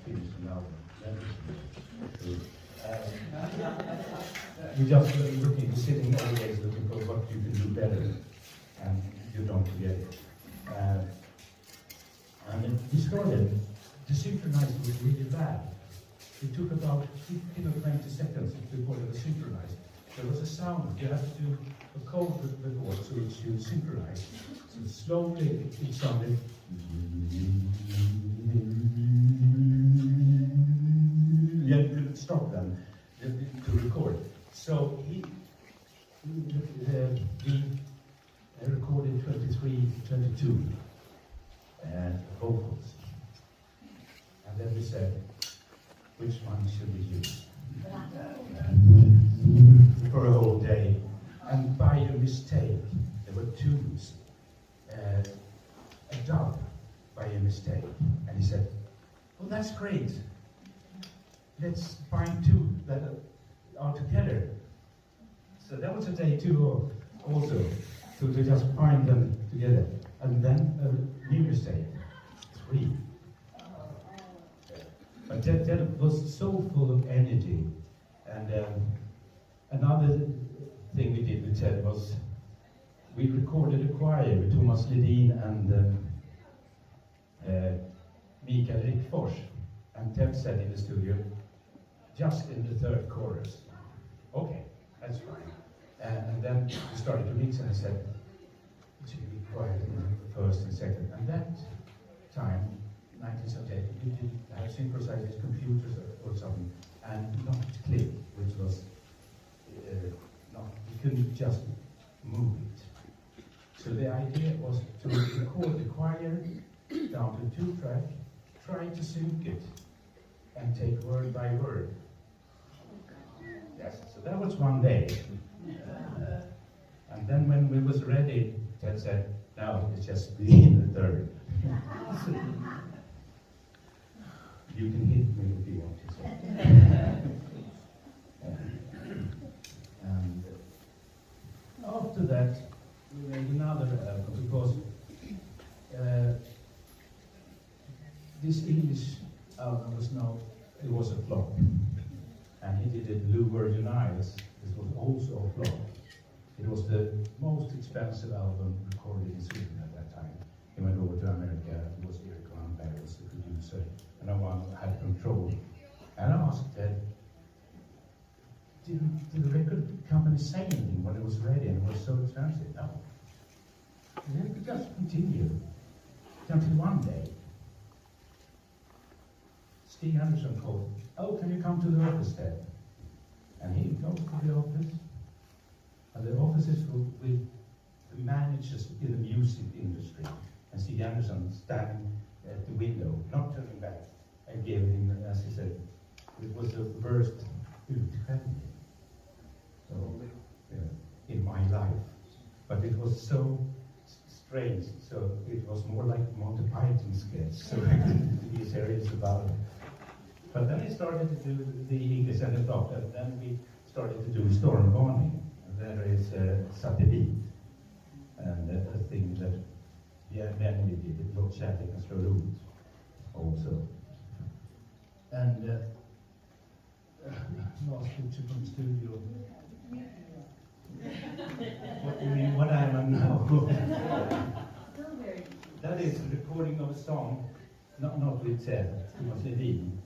finish an album. You just looking, sitting always looking for what you can do better, and you don't get it. And we started to synchronize was really bad. It took about 15 or 20 seconds before it was synchronized. There was a sound, you have to do a code before so it should synchronize. So slowly it sounded. Yeah, you couldn't stop them to record. So he recorded 23, 22 vocals. And then we said, which one should we use? For a whole day. And by a mistake, there were twos. A dub by a mistake. And he said, well, that's great. Let's find two that are together. So that was a day two also, to just find them together. And then a new mistake, 3. But that was so full of energy. And another thing we did with Ted was we recorded a choir with Thomas Ledin and Mikael Rickfors. And Ted said in the studio, just in the third chorus. Okay, that's fine. And then we started to mix and I said, it should be quiet in the first and second. And that time, 1978, we did have synchronized computers or something, and not click, which was not, you couldn't just move it. So the idea was to record the choir down to 2-track, try to sync it, and take word by word. Yes, so that was one day. And then when we was ready, Ted said, now it's just in the third. You can hit me if you want to say. And after that, we made another album because this English album was a flop. And he did it Lou Virgin Isles. This was also a flop. It was the most expensive album recorded in Sweden at that time. He went over to America. It was Erik Wannberg was the producer, and no one had control. And I asked Ted, did the record company say anything when it was ready and it was so expensive? No. It just continued until one day. Stig Anderson called, oh, can you come to the office, Ted? And he goes to the office. And the offices with the managers in the music industry. And Stig Anderson standing at the window, not turning back, and gave him, as he said, it was the worst utskällning. So, in my life. But it was so strange, so it was more like Monty Python sketch, so I didn't be serious about it. But then he started to do the English and the flop, and then we started to do Stormvarning. There is Satellit, and a thing that then we did, Låt kärleken slå rot also. And last picture from the studio. What do you mean, what I am now? That is a recording of a song, not with Ted, Thomas Ledin.